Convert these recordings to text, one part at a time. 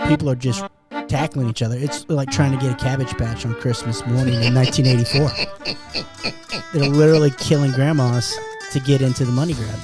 People are just tackling each other. It's like trying to get a Cabbage Patch on Christmas morning in 1984. They're literally killing grandmas to get into the money grab.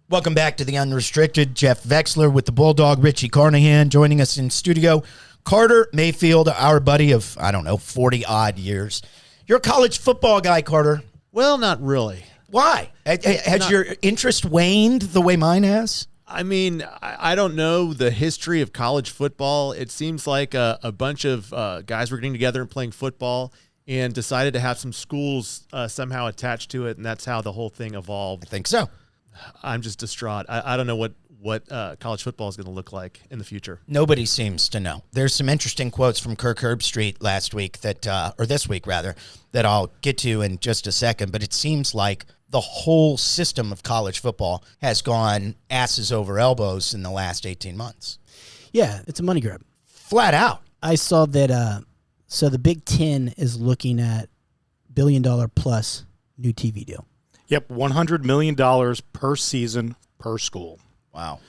Welcome back to the Unrestricted. Jeff Vexler with the Bulldog, Richie Carnahan joining us in studio. Carter Mayfield, our buddy of, 40-odd years. You're a college football guy, Carter. Well, not really. Why? Has your interest waned the way mine has? I mean, I don't know the history of college football. It seems like a bunch of guys were getting together and playing football and decided to have some schools somehow attached to it, and that's how the whole thing evolved. I think so. I'm just distraught. I don't know what college football is going to look like in the future. Nobody seems to know. There's some interesting quotes from Book of Herbstreit last week or this week rather, that I'll get to in just a second. But it seems like the whole system of college football has gone asses over elbows in the last 18 months. Yeah, it's a money grab. Flat out. I saw that. So the Big Ten is looking at $1 billion plus new TV deal. Yep, $100 million per season per school. Wow.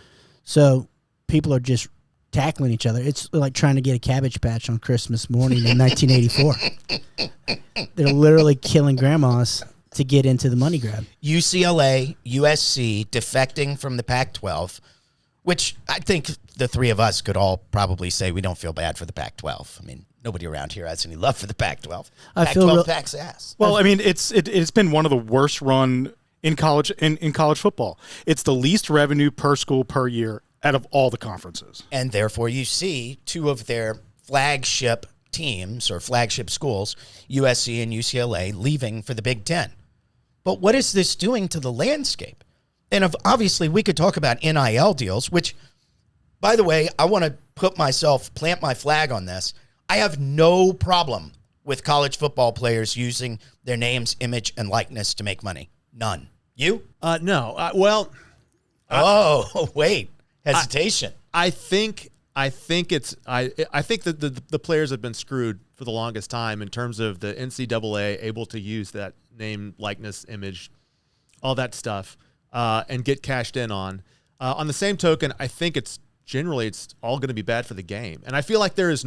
So people are just tackling each other. It's like trying to get a Cabbage Patch on Christmas morning in 1984. They're literally killing grandmas to get into the money grab. UCLA, USC defecting from the Pac-12, which I think the three of us could all probably say we don't feel bad for the Pac-12. I mean, nobody around here has any love for the Pac-12. Pac-12 packs ass. Well, I mean, it's been one of the worst run in college football. It's the least revenue per school per year out of all the conferences. And therefore you see two of their flagship teams or flagship schools, USC and UCLA, leaving for the Big Ten. But what is this doing to the landscape? And obviously we could talk about NIL deals, which, by the way, I want to plant my flag on this. I have no problem with college football players using their names, image, and likeness to make money. None. You? No. Well. Wait. Hesitation. I think that the players have been screwed for the longest time in terms of the NCAA able to use that name, likeness, image, all that stuff, and get cashed in on. On the same token, I think it's all going to be bad for the game. And I feel like there is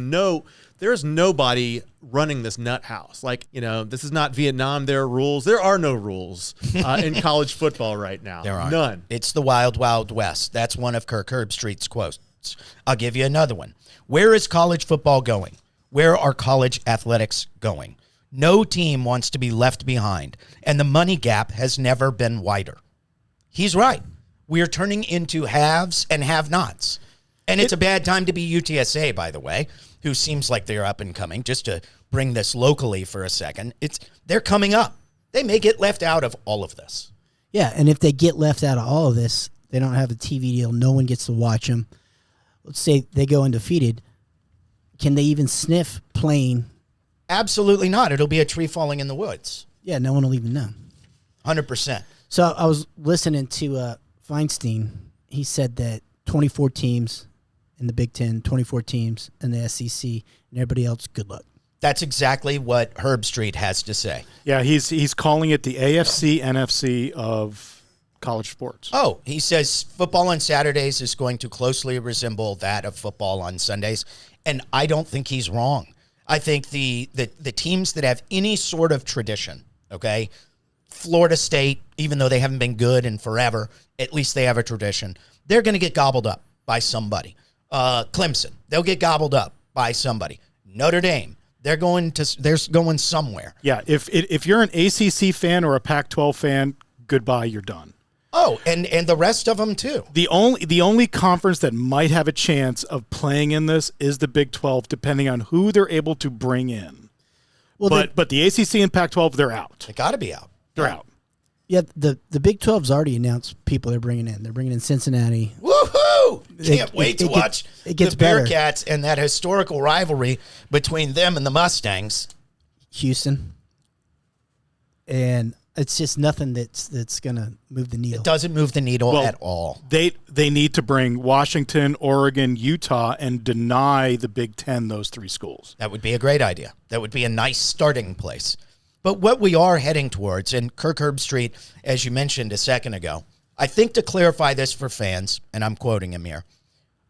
nobody running this nut house. Like, this is not Vietnam. There are rules. There are no rules in college football right now. There are none. It's the wild, wild west. That's one of Book of Herbstreit's quotes. I'll give you another one. Where is college football going? Where are college athletics going? No team wants to be left behind, and the money gap has never been wider. He's right. We are turning into haves and have-nots. And it's a bad time to be UTSA, by the way, who seems like they're up and coming. Just to bring this locally for a second, they're coming up. They may get left out of all of this. Yeah, and if they get left out of all of this, they don't have a TV deal. No one gets to watch them. Let's say they go undefeated. Can they even sniff playing? Absolutely not. It'll be a tree falling in the woods. Yeah, no one will even know. 100%. So I was listening to Feinstein. He said that 24 teams in the Big Ten, 24 teams in the SEC, and everybody else, good luck. That's exactly what Herbstreit has to say. Yeah, he's calling it the AFC, NFC of college sports. Oh, he says football on Saturdays is going to closely resemble that of football on Sundays, and I don't think he's wrong. I think the teams that have any sort of tradition, okay, Florida State, even though they haven't been good in forever, at least they have a tradition. They're going to get gobbled up by somebody. Clemson, they'll get gobbled up by somebody. Notre Dame, they're going somewhere. Yeah, if you're an ACC fan or a Pac-12 fan, goodbye, you're done. Oh, and the rest of them too. The only conference that might have a chance of playing in this is the Big 12, depending on who they're able to bring in. Well, but the ACC and Pac-12, they're out. They got to be out. They're out. Yeah, the Big 12's already announced people they're bringing in. They're bringing in Cincinnati. Woohoo! Can't wait to watch it gets the better. Bearcats and that historical rivalry between them and the Mustangs. Houston. And it's just nothing that's going to move the needle. It doesn't move the needle at all. They need to bring Washington, Oregon, Utah, and deny the Big Ten those three schools. That would be a great idea. That would be a nice starting place. But what we are heading towards, and Kirk Herbstreit, as you mentioned a second ago, I think to clarify this for fans, and I'm quoting him here,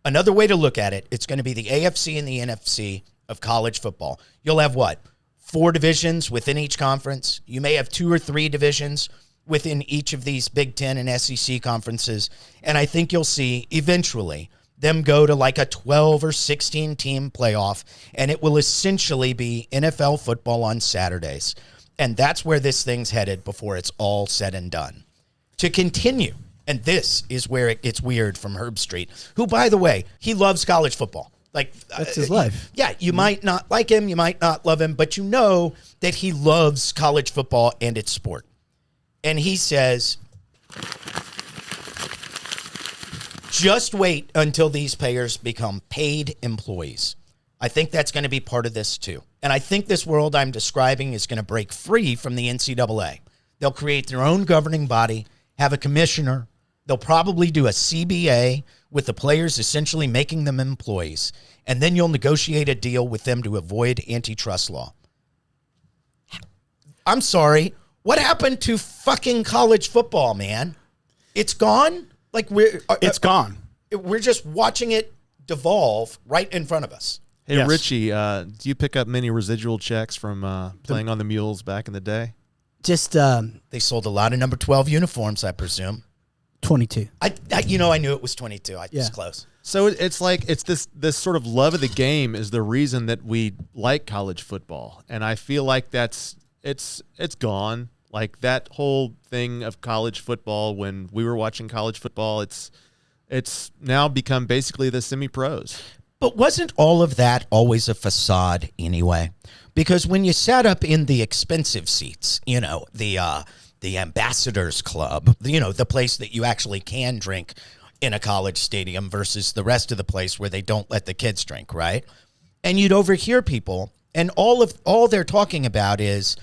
another way to look at it, it's going to be the AFC and the NFC of college football. You'll have what? 4 divisions within each conference. You may have 2 or 3 divisions within each of these Big Ten and SEC conferences. And I think you'll see eventually them go to like a 12 or 16 team playoff, and it will essentially be NFL football on Saturdays. And that's where this thing's headed before it's all said and done. To continue, and this is where it gets weird from Herbstreit, who, by the way, he loves college football. Like that's his life. Yeah, you might not like him, you might not love him, but you know that he loves college football and its sport. And he says, just wait until these players become paid employees. I think that's going to be part of this too. And I think this world I'm describing is going to break free from the NCAA. They'll create their own governing body, have a commissioner. They'll probably do a CBA with the players essentially making them employees. And then you'll negotiate a deal with them to avoid antitrust law. I'm sorry. What happened to fucking college football, man? It's gone? Like it's gone. We're just watching it devolve right in front of us. Hey, Yes. Richie, do you pick up many residual checks from playing on the Mules back in the day? Just They sold a lot of number 12 uniforms, I presume. 22. I knew it was 22. It's close. So it's like it's this sort of love of the game is the reason that we like college football, and I feel like it's gone. Like that whole thing of college football when we were watching college football, it's now become basically the semi-pros. But wasn't all of that always a facade anyway? Because when you sat up in the expensive seats, the Ambassadors Club, the place that you actually can drink in a college stadium versus the rest of the place where they don't let the kids drink, right? And you'd overhear people, and all they're talking about is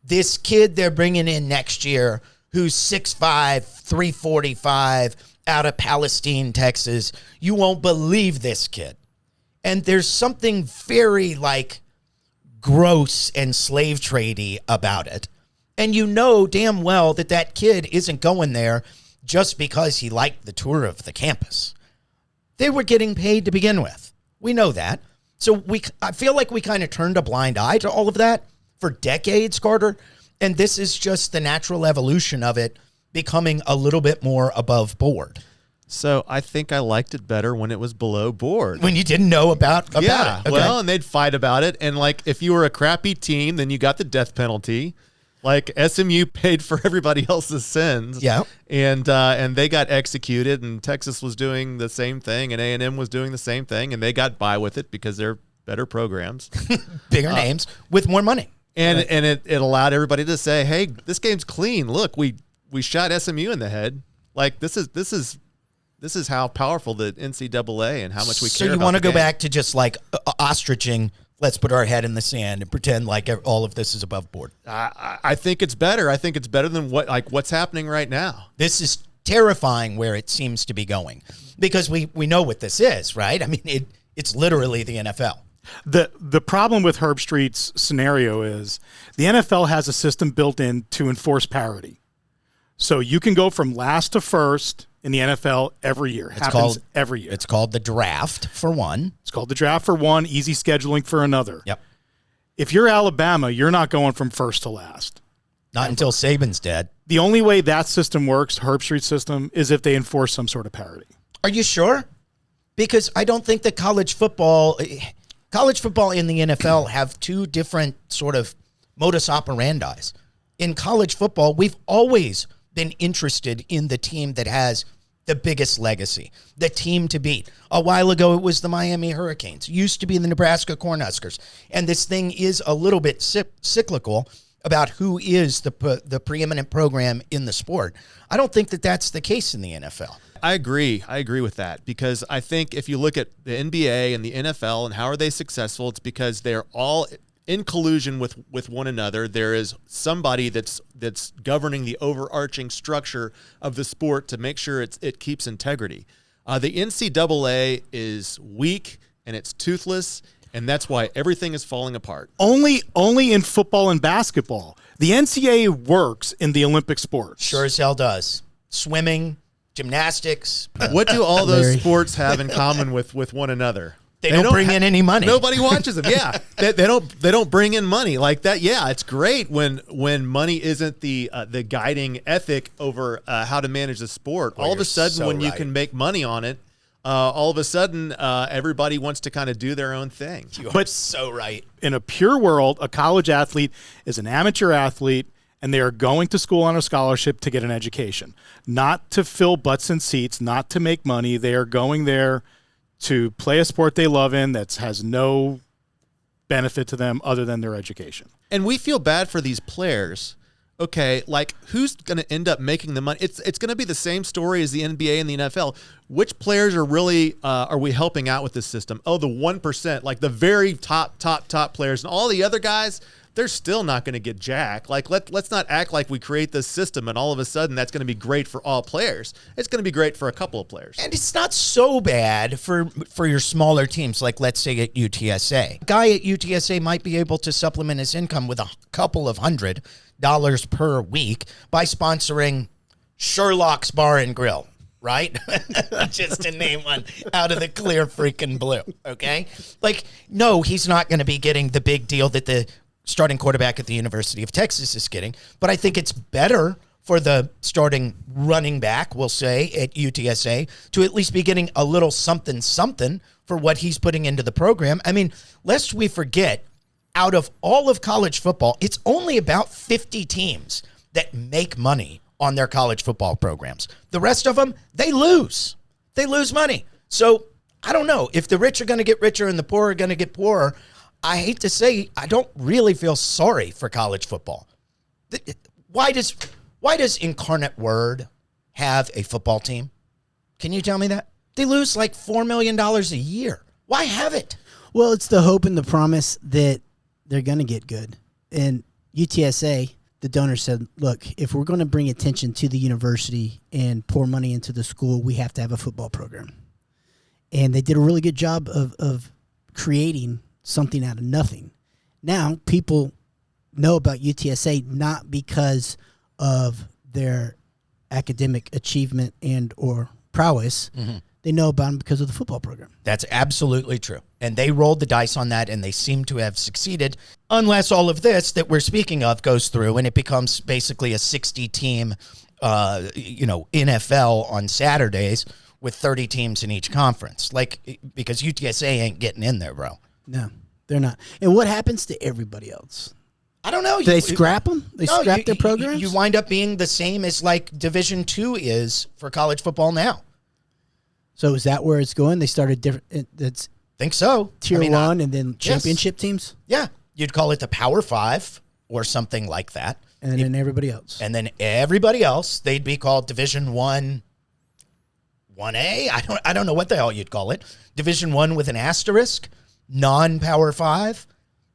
this kid they're bringing in next year who's 6'5", 345, out of Palestine, Texas. You won't believe this kid. And there's something very gross and slave tradey about it. And you know damn well that kid isn't going there just because he liked the tour of the campus. They were getting paid to begin with. We know that. So I feel like we kind of turned a blind eye to all of that for decades, Carter. And this is just the natural evolution of it becoming a little bit more above board. So I think I liked it better when it was below board. When you didn't know about it. Okay. Well, and they'd fight about it. And if you were a crappy team, then you got the death penalty. Like SMU paid for everybody else's sins. Yeah. And they got executed, and Texas was doing the same thing, and A&M was doing the same thing, and they got by with it because they're better programs. Bigger names with more money. And it allowed everybody to say, hey, this game's clean. Look, we shot SMU in the head. Like this is how powerful the NCAA and how much we care about. So you want to go back to just ostriching, let's put our head in the sand and pretend like all of this is above board. I think it's better. I think it's better than what's happening right now. This is terrifying where it seems to be going because we know what this is, right? I mean, it's literally the NFL. The problem with Herbstreit's scenario is the NFL has a system built in to enforce parity. So you can go from last to first in the NFL every year. Every year. It's called the draft for one. It's called the draft for one, easy scheduling for another. Yep. If you're Alabama, you're not going from first to last. Not until Saban's dead. The only way that system works, Herbstreit's system, is if they enforce some sort of parity. Are you sure? Because I don't think that college football in the NFL have two different sort of modus operandis. In college football, we've always been interested in the team that has the biggest legacy, the team to beat. A while ago, it was the Miami Hurricanes. It used to be the Nebraska Cornhuskers. And this thing is a little bit cyclical about who is the preeminent program in the sport. I don't think that that's the case in the NFL. I agree with that because I think if you look at the NBA and the NFL and how are they successful, it's because they're all in collusion with one another. There is somebody that's governing the overarching structure of the sport to make sure it keeps integrity. The NCAA is weak and it's toothless, and that's why everything is falling apart. Only in football and basketball. The NCAA works in the Olympic sports. Sure as hell does. Swimming, gymnastics. What do all those Larry. sports have in common with one another? They don't bring in any money. Nobody watches them. Yeah, they don't bring in money like that. Yeah, it's great when money isn't the guiding ethic over how to manage the sport. Well, all of you're a sudden, so when you right. can make money on it, all of a sudden everybody wants to kind of do their own thing. You are But- so right. In a pure world, a college athlete is an amateur athlete, and they are going to school on a scholarship to get an education, not to fill butts and seats, not to make money. They are going there to play a sport they love in that has no benefit to them other than their education. And we feel bad for these players. Okay, like who's going to end up making the money? It's going to be the same story as the NBA and the NFL. Which players are really are we helping out with this system? Oh, the 1%, like the very top players, and all the other guys, they're still not going to get jack. Like let's not act like we create this system and all of a sudden that's going to be great for all players. It's going to be great for a couple of players. And it's not so bad for your smaller teams, like let's say at UTSA. A guy at UTSA might be able to supplement his income with a couple of $100 per week by sponsoring Sherlock's Bar and Grill, right? Just to name one out of the clear freaking blue, okay? Like, no, he's not going to be getting the big deal that the starting quarterback at the University of Texas is getting, but I think it's better for the starting running back, we'll say, at UTSA to at least be getting a little something for what he's putting into the program. I mean, lest we forget, out of all of college football, it's only about 50 teams that make money on their college football programs. The rest of them, they lose. They lose money. So I don't know. If the rich are going to get richer and the poor are going to get poorer, I hate to say, I don't really feel sorry for college football. Why does Incarnate Word have a football team? Can you tell me that? They lose like $4 million a year. Why have it? Well, it's the hope and the promise that they're going to get good. And UTSA, the donor said, look, if we're going to bring attention to the university and pour money into the school, we have to have a football program. And they did a really good job of creating something out of nothing. Now, people know about UTSA not because of their academic achievement and or prowess. Mm-hmm. They know about them because of the football program. That's absolutely true. And they rolled the dice on that, and they seem to have succeeded, unless all of this that we're speaking of goes through and it becomes basically a 60-team, NFL on Saturdays with 30 teams in each conference. Like, because UTSA ain't getting in there, bro. No, they're not. And what happens to everybody else? I don't know. Do they scrap them? They scrap their programs? You wind up being the same as like Division II is for college football now. So is that where it's going? They started different. It's Think so. tier one and then championship teams? Yeah. You'd call it the Power Five or something like that. And then everybody else. And then everybody else, they'd be called Division 1A. I don't know what the hell you'd call it. Division 1 with an asterisk, non-Power 5,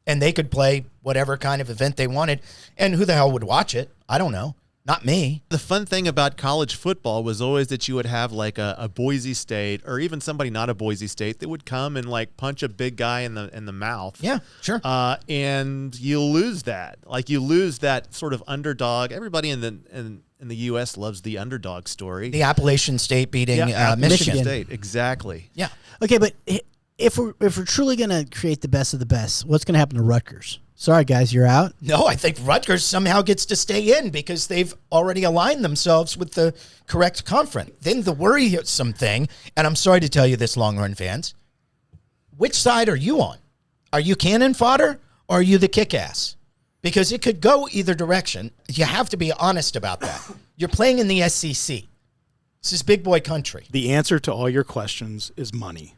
and they could play whatever kind of event they wanted. And who the hell would watch it? I don't know. Not me. The fun thing about college football was always that you would have like a Boise State or even somebody not a Boise State that would come and like punch a big guy in the mouth. Yeah, sure. And you lose that. Like you lose that sort of underdog. Everybody in the U.S. loves the underdog story. The Appalachian State beating Michigan. Michigan State, exactly. Yeah. Okay, but if we're truly going to create the best of the best, what's going to happen to Rutgers? Sorry, guys, you're out. No, I think Rutgers somehow gets to stay in because they've already aligned themselves with the correct conference. Then the worrisome thing, and I'm sorry to tell you this, long-run fans, which side are you on? Are you cannon fodder or are you the kick-ass? Because it could go either direction. You have to be honest about that. You're playing in the SEC. This is big boy country. The answer to all your questions is money.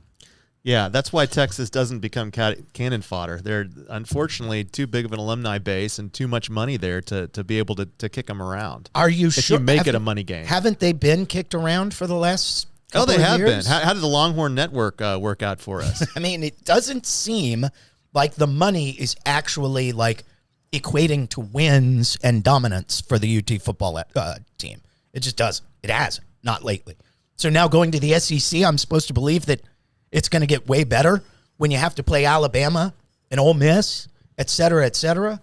Yeah, that's why Texas doesn't become cannon fodder. They're unfortunately too big of an alumni base and too much money there to be able to kick them around. Are you if sure? you make it a money game. Haven't they been kicked around for the last couple they of have years? been. How did the Longhorn Network work out for us? I mean, it doesn't seem like the money is actually like equating to wins and dominance for the UT football team. It just doesn't. It hasn't. Not lately. So now going to the SEC, I'm supposed to believe that it's going to get way better when you have to play Alabama and Ole Miss, et cetera, et cetera.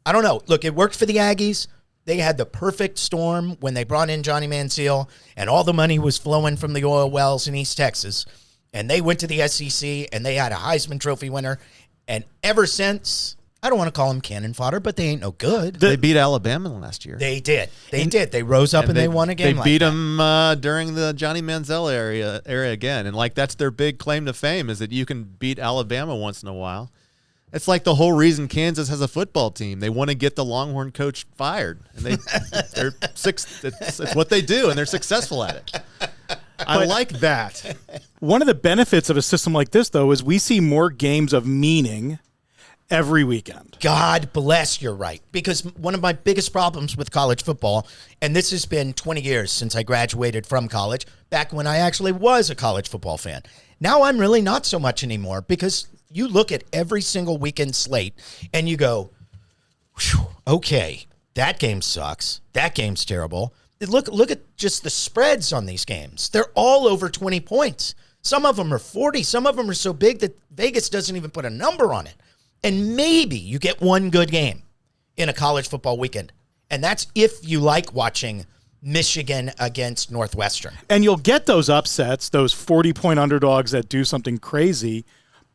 I don't know. Look, it worked for the Aggies. They had the perfect storm when they brought in Johnny Manziel, and all the money was flowing from the oil wells in East Texas. And they went to the SEC, and they had a Heisman Trophy winner. And ever since, I don't want to call them cannon fodder, but they ain't no good. They beat Alabama last year. They did. They did. They rose up and they won a game. They beat them during the Johnny Manziel era again. And, like, that's their big claim to fame is that you can beat Alabama once in a while. It's like the whole reason Kansas has a football team. They want to get the Longhorn coach fired, and they're it's what they do, and they're successful at it. I like that. One of the benefits of a system like this, though, is we see more games of meaning every weekend. God bless, you're right. Because one of my biggest problems with college football, and this has been 20 years since I graduated from college, back when I actually was a college football fan. Now I'm really not so much anymore because you look at every single weekend slate and you go, okay, that game sucks. That game's terrible. Look at just the spreads on these games. They're all over 20 points. Some of them are 40. Some of them are so big that Vegas doesn't even put a number on it. And maybe you get one good game in a college football weekend. And that's if you like watching Michigan against Northwestern. And you'll get those upsets, those 40-point underdogs that do something crazy.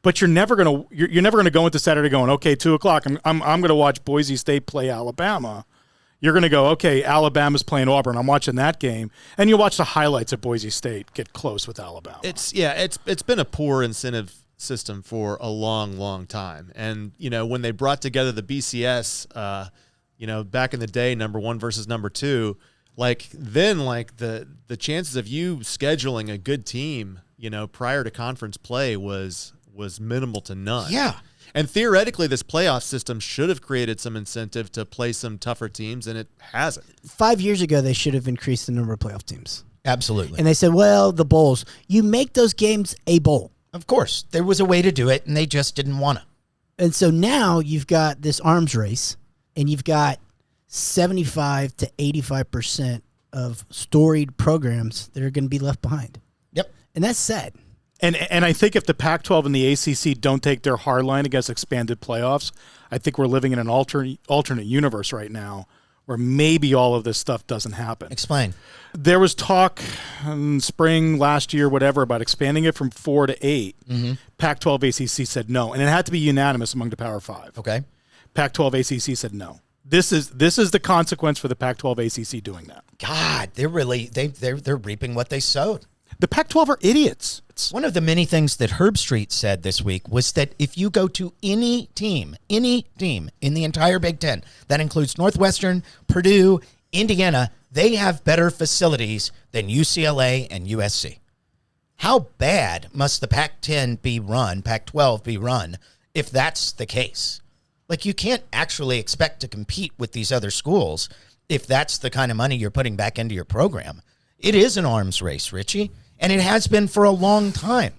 But you're never gonna go into Saturday going, okay, 2:00. I'm gonna watch Boise State play Alabama. You're gonna go, okay, Alabama's playing Auburn. I'm watching that game, and you watch the highlights of Boise State get close with Alabama. It's been a poor incentive system for a long time. And when they brought together the BCS, back in the day, number 1 versus number 2, the chances of you scheduling a good team, prior to conference play was minimal to none. Yeah. And theoretically, this playoff system should have created some incentive to play some tougher teams, and it hasn't. 5 years ago, they should have increased the number of playoff teams. Absolutely. And they said, well, the bowls. You make those games a bowl. Of course. There was a way to do it, and they just didn't want to. And so now you've got this arms race, and you've got 75 to 85% of storied programs that are going to be left behind. Yep. And that's sad. And I think if the Pac-12 and the ACC don't take their hard line against expanded playoffs, I think we're living in an alternate universe right now where maybe all of this stuff doesn't happen. Explain. There was talk in spring, last year, whatever, about expanding it from 4 to 8. Mm-hmm. Pac-12 ACC said no, and it had to be unanimous among the Power 5. Okay. Pac-12 ACC said no. This is the consequence for the Pac-12 ACC doing that. God, they're reaping what they sowed. The Pac-12 are idiots. One of the many things that Herbstreit said this week was that if you go to any team in the entire Big Ten, that includes Northwestern, Purdue, Indiana, they have better facilities than UCLA and USC. How bad must the Pac-10 be run, Pac-12 be run, if that's the case? Like, you can't actually expect to compete with these other schools if that's the kind of money you're putting back into your program. It is an arms race, Richie, and it has been for a long time.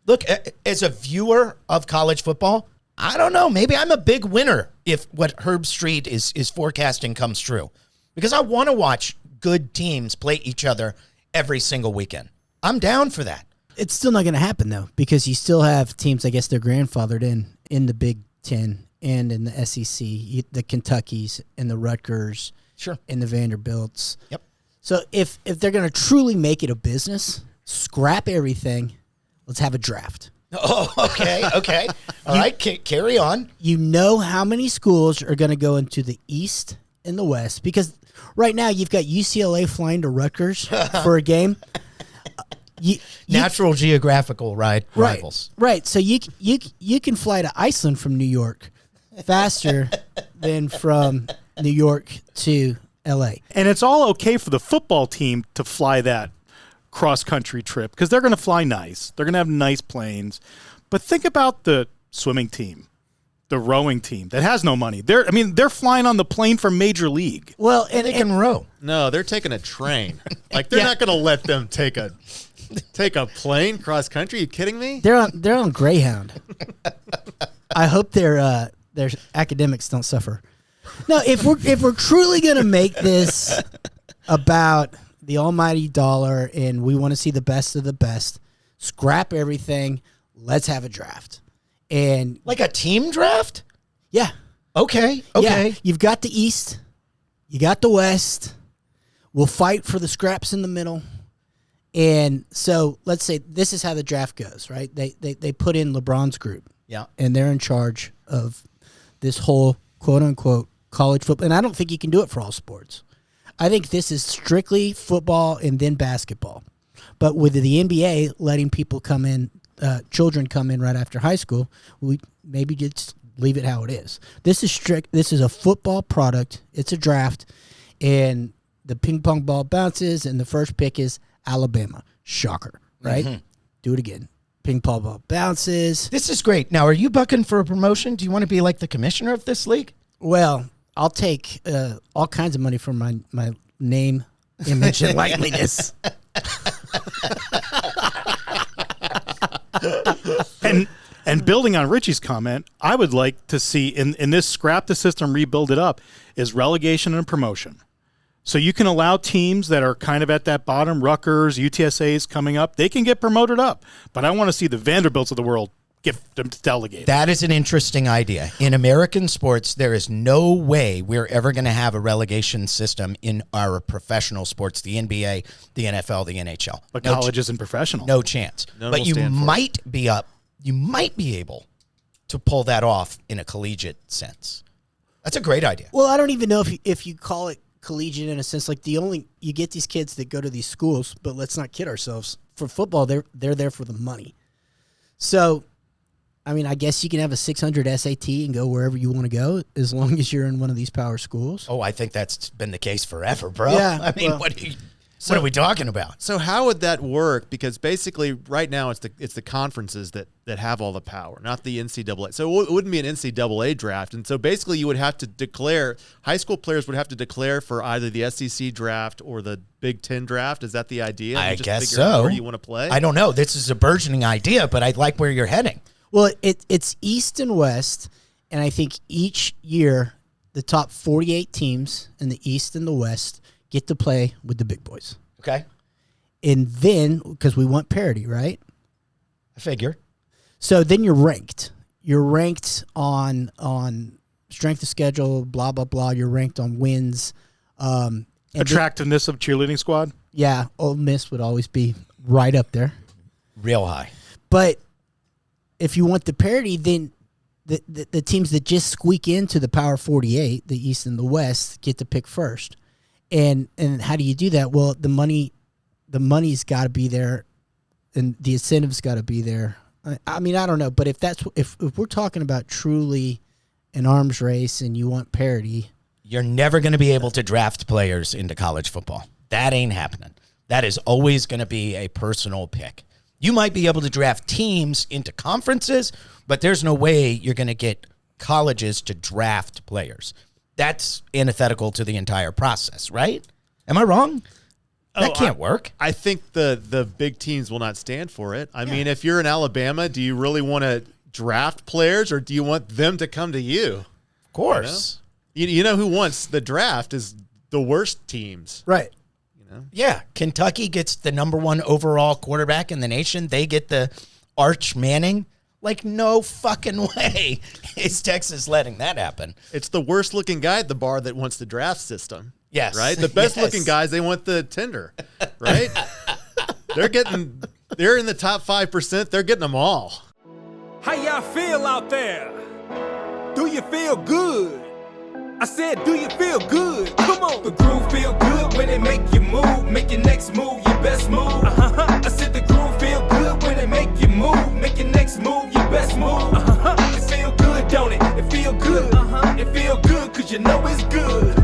Look, as a viewer of college football, I don't know, maybe I'm a big winner if what Herbstreit is forecasting comes true, because I want to watch good teams play each other every single weekend. I'm down for that. It's still not going to happen, though, because you still have teams, I guess they're grandfathered in the Big Ten and in the SEC, the Kentuckys and the Rutgers, Sure, and the Vanderbilts. Yep. So if they're going to truly make it a business, scrap everything. Let's have a draft. Oh, okay. All right, carry on. You know how many schools are going to go into the East and the West, because right now you've got UCLA flying to Rutgers for a game. Natural geographical rivals. Right. So you can fly to Iceland from New York faster than from New York to L.A. And it's all okay for the football team to fly that cross-country trip because they're going to fly nice. They're going to have nice planes. But think about the swimming team, the rowing team that has no money. They're flying on the plane from Major League. Well, And they can row. No, they're taking a train. Like, they're not going to let them take a plane cross-country. Are you kidding me? they're on Greyhound. I hope their academics don't suffer. No, if we're truly going to make this about the almighty dollar and we want to see the best of the best, scrap everything. Let's have a draft. And Like a team draft? yeah. Okay. Yeah, you've got the East, you got the West. We'll fight for the scraps in the middle. And so let's say this is how the draft goes, right? They put in LeBron's group. Yeah. And they're in charge of this whole quote-unquote college football. And I don't think you can do it for all sports. I think this is strictly football and then basketball. But with the NBA letting people come in, children come in right after high school, we maybe just leave it how it is. This is strict. This is a football product. It's a draft. And the ping pong ball bounces, and the first pick is Alabama. Shocker, right? Mm-hmm. Do it again. Ping pong ball bounces. This is great. Now, are you bucking for a promotion? Do you want to be like the commissioner of this league? Well, I'll take all kinds of money for my name, image, and likeliness. And building on Richie's comment, I would like to see in this scrap the system, rebuild it up, is relegation and promotion. So you can allow teams that are kind of at that bottom, Rutgers, UTSAs coming up, they can get promoted up. But I want to see the Vanderbilts of the world get them to delegate. That is an interesting idea. In American sports, there is no way we're ever going to have a relegation system in our professional sports, the NBA, the NFL, the NHL. But college isn't professional. No chance. But you might be able to pull that off in a collegiate sense. That's a great idea. Well, I don't even know if you call it collegiate in a sense. Like you get these kids that go to these schools, but let's not kid ourselves. For football, they're there for the money. So, I mean, I guess you can have a 600 SAT and go wherever you want to go as long as you're in one of these power schools. Oh, I think that's been the case forever, bro. Yeah, I mean, what are we talking about? So how would that work? Because basically right now it's the conferences that have all the power, not the NCAA. So it wouldn't be an NCAA draft. And so basically you would have to declare, high school players would have to declare for either the SEC draft or the Big Ten draft. Is that the idea? I just guess figure out so. Where you want to play? I don't know. This is a burgeoning idea, but I like where you're heading. Well, it's East and West, and I think each year the top 48 teams in the East and the West get to play with the big boys. Okay. And then, because we want parity, right? I figure. So then you're ranked. You're ranked on strength of schedule, blah, blah, blah. You're ranked on wins. Attractiveness of cheerleading squad? Yeah, Ole Miss would always be right up there. Real high. But if you want the parity, then the teams that just squeak into the Power 48, the East and the West, get to pick first. And how do you do that? Well, the money's got to be there, and the incentives got to be there. I mean, I don't know, but if we're talking about truly an arms race and you want parity, you're never going to be able to draft players into college football. That ain't happening. That is always going to be a personal pick. You might be able to draft teams into conferences, but there's no way you're going to get colleges to draft players. That's antithetical to the entire process, right? Am I wrong? That can't work. I think the big teams will not stand for it. I mean, if you're in Alabama, do you really want to draft players, or do you want them to come to you? Of course. You know who wants the draft is the worst teams. right? Yeah, Kentucky gets the number 1 overall quarterback in the nation. They get the Arch Manning. Like, no fucking way is Texas letting that happen. It's the worst looking guy at the bar that wants the draft system. Yes. Right? The best looking guys, they want the tender. Right? They're in the top 5%. They're getting them all. How y'all feel out there? Do you feel good? I said, do you feel good? Come on. The groove feel good when it make you move. Make your next move your best move. I said the groove feel good when it make you move. Make your next move your best move. It feel good, don't it? It feel good. It feel good cause you know it's good.